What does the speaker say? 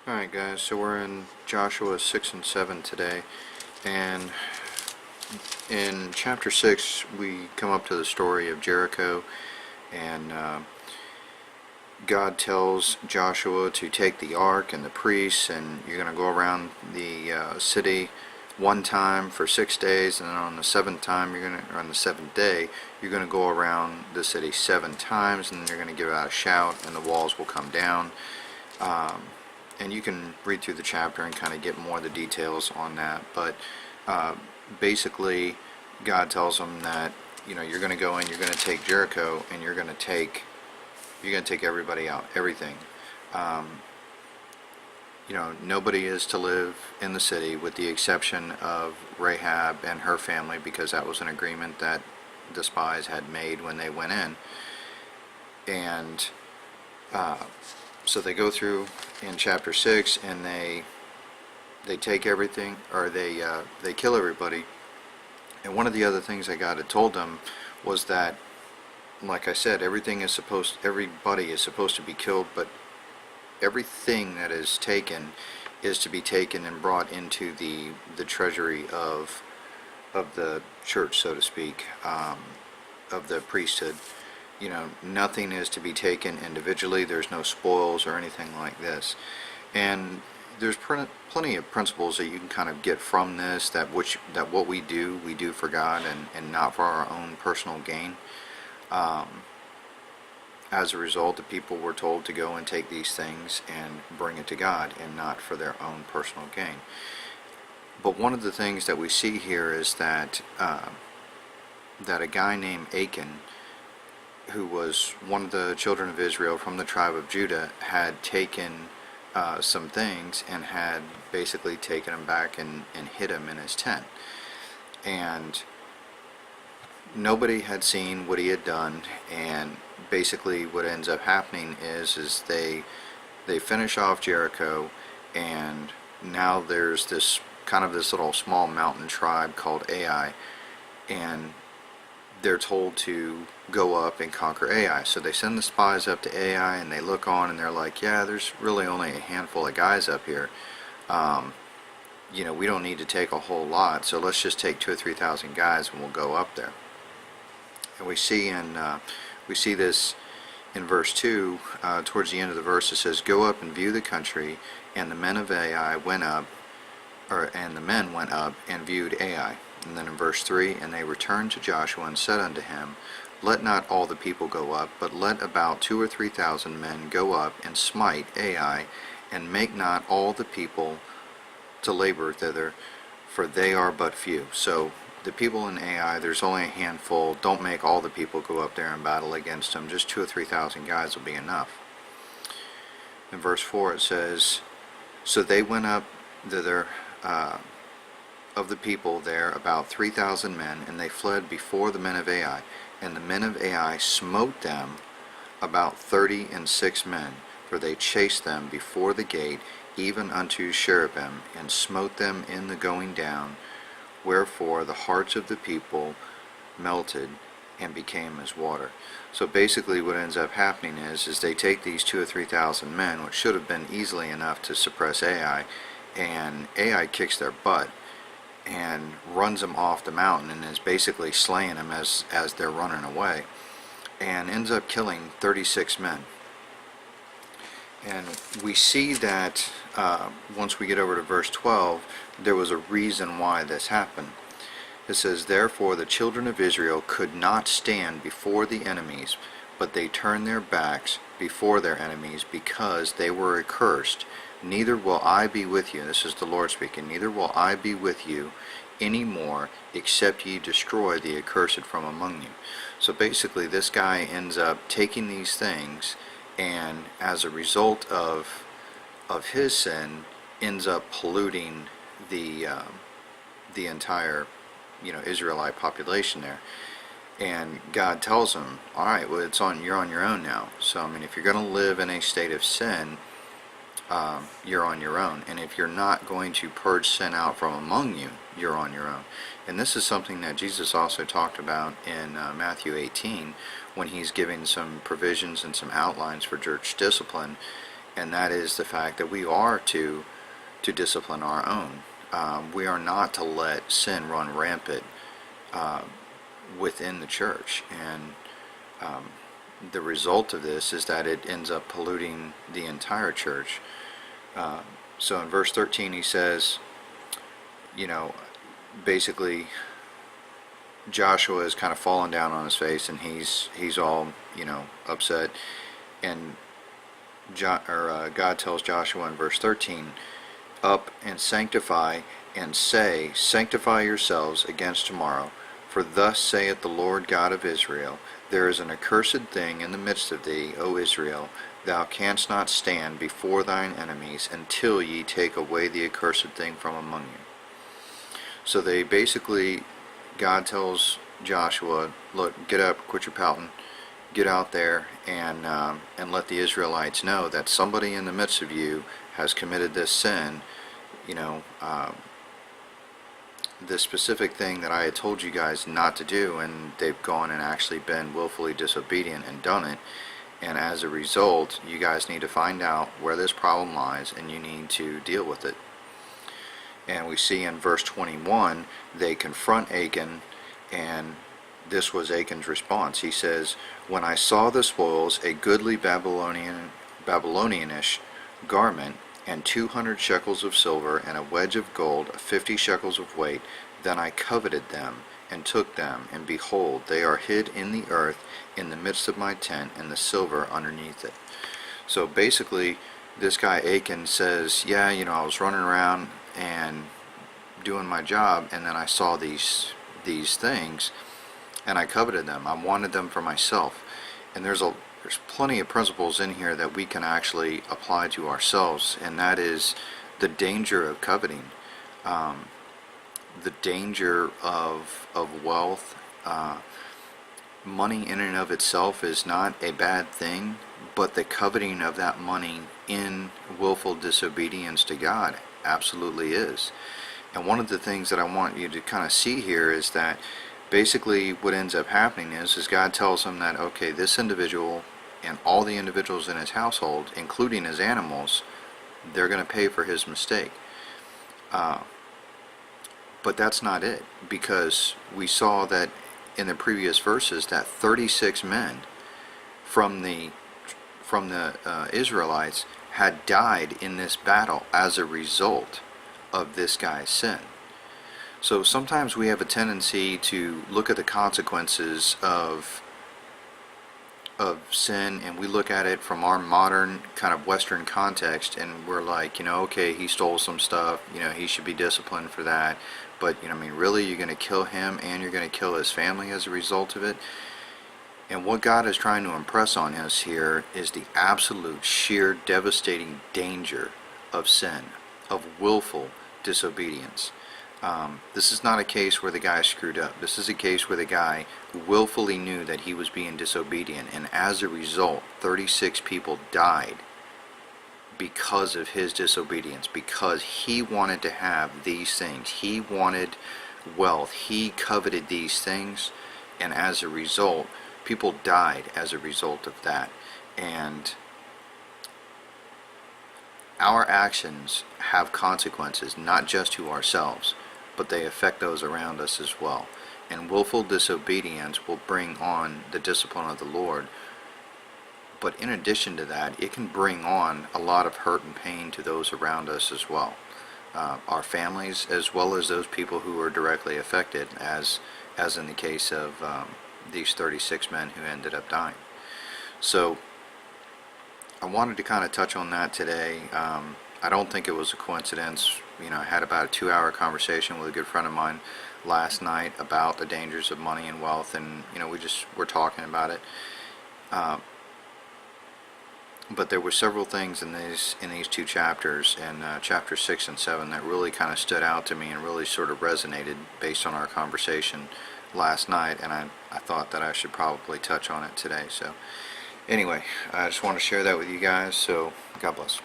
Alright guys, so we're in Joshua 6 and 7 today, and in chapter 6 we come up to the story of Jericho, and God tells Joshua to take the ark and the priests, and you're going to go around the city one time for 6 days, and then on the seventh day you're going to go around the city 7 times, and then you're going to give out a shout and the walls will come down. And you can read through the chapter and kind of get more of the details on that, but basically God tells them that you're going to go in, you're going to take Jericho, and you're going to take everybody out, everything. Nobody is to live in the city with the exception of Rahab and her family, because that was an agreement that the spies had made when they went in. And so they go through in chapter 6 and they take everything, or they kill everybody. And one of the other things that God had told them was that, like I said, everybody is supposed to be killed, but everything that is taken is to be taken and brought into the treasury of the church, so to speak, of the priesthood. Nothing is to be taken individually. There's no spoils or anything like this. And there's plenty of principles that you can kind of get from this, that what we do for God and not for our own personal gain. As a result, the people were told to go and take these things and bring it to God, and not for their own personal gain. But one of the things that we see here is that a guy named Achan, who was one of the children of Israel from the tribe of Judah, had taken some things and had basically taken them back and hid them in his tent. And nobody had seen what he had done, and basically what ends up happening is they finish off Jericho, and now there's this little small mountain tribe called Ai, and they're told to go up and conquer Ai. So they send the spies up to Ai, and they look on and they're like, yeah, there's really only a handful of guys up here. We don't need to take a whole lot, so let's just take 2,000 or 3,000 guys and we'll go up there. And we see this in verse 2, towards the end of the verse. It says, go up and view the country, and the men of Ai went up, and the men went up and viewed Ai. And then in verse 3, and they returned to Joshua and said unto him, let not all the people go up, but let about 2,000 or 3,000 men go up and smite Ai, and make not all the people to labor thither, for they are but few. So the people in Ai, there's only a handful. Don't make all the people go up there and battle against them. Just 2,000 or 3,000 guys will be enough. In verse 4 it says, so they went up thither, of the people there about 3,000 men, and they fled before the men of Ai. And the men of Ai smote them about 36 men, for they chased them before the gate, even unto Cherubim, and smote them in the going down. Wherefore the hearts of the people melted and became as water. So basically what ends up happening is they take these 2,000 or 3,000 men, which should have been easily enough to suppress Ai, and Ai kicks their butt and runs them off the mountain, and is basically slaying them as they're running away, and ends up killing 36 men. And we see that once we get over to verse 12, there was a reason why this happened. It says, therefore the children of Israel could not stand before the enemies, but they turned their backs before their enemies, because they were accursed. Neither will I be with you, this is the Lord speaking, neither will I be with you any more, except ye destroy the accursed from among you. So basically this guy ends up taking these things, and as a result of his sin, ends up polluting the entire Israelite population there. And God tells him, all right, well, you're on your own now. So if you're going to live in a state of sin, you're on your own. And if you're not going to purge sin out from among you, you're on your own. And this is something that Jesus also talked about in Matthew 18, when he's giving some provisions and some outlines for church discipline. and that is the fact that we are to discipline our own. We are not to let sin run rampant within the church, and the result of this is that it ends up polluting the entire church. So in verse 13 he says, basically Joshua is kind of fallen down on his face, and he's all upset, and God tells Joshua in verse 13, up and sanctify, and say, sanctify yourselves against tomorrow, for thus saith the Lord God of Israel, there is an accursed thing in the midst of thee, O Israel, thou canst not stand before thine enemies until ye take away the accursed thing from among you. So they basically, God tells Joshua, look, get up, quit your pouting, get out there and let the Israelites know that somebody in the midst of you has committed this sin, this specific thing that I had told you guys not to do, and they've gone and actually been willfully disobedient and done it. And as a result, you guys need to find out where this problem lies, and you need to deal with it. And we see in verse 21, they confront Achan, and this was Achan's response. He says, when I saw the spoils, a goodly Babylonianish garment, and 200 shekels of silver, and a wedge of gold, 50 shekels of weight, then I coveted them, and took them, and behold, they are hid in the earth, in the midst of my tent, and the silver underneath it. So basically, this guy Achan says, yeah, I was running around and doing my job, and then I saw these things, and I coveted them. I wanted them for myself. And there's plenty of principles in here that we can actually apply to ourselves, and that is the danger of coveting, the danger of wealth. Money in and of itself is not a bad thing, but the coveting of that money in willful disobedience to God absolutely is. And one of the things that I want you to kind of see here is that basically what ends up happening is God tells him that, okay, this individual and all the individuals in his household, including his animals, they're going to pay for his mistake. But that's not it, because we saw that in the previous verses that 36 men from the Israelites had died in this battle as a result of this guy's sin. So sometimes we have a tendency to look at the consequences of sin, and we look at it from our modern kind of Western context, and we're like, okay, he stole some stuff, he should be disciplined for that, but really, you're going to kill him and you're going to kill his family as a result of it? And what God is trying to impress on us here is the absolute sheer devastating danger of sin, of willful disobedience. This is not a case where the guy screwed up. This is a case where the guy willfully knew that he was being disobedient, and as a result 36 people died because of his disobedience, because he wanted to have these things. He wanted wealth. He coveted these things, and as a result people died as a result of that. And our actions have consequences, not just to ourselves, but they affect those around us as well. And willful disobedience will bring on the discipline of the Lord. But in addition to that, it can bring on a lot of hurt and pain to those around us as well. Our families, as well as those people who are directly affected, as in the case of these 36 men who ended up dying. So I wanted to kind of touch on that today. I don't think it was a coincidence. I had about a 2-hour conversation with a good friend of mine last night about the dangers of money and wealth, and we're talking about it. But there were several things in these two chapters, in chapter 6 and 7, that really kind of stood out to me and really sort of resonated based on our conversation last night, and I thought that I should probably touch on it today. So anyway, I just want to share that with you guys, so God bless.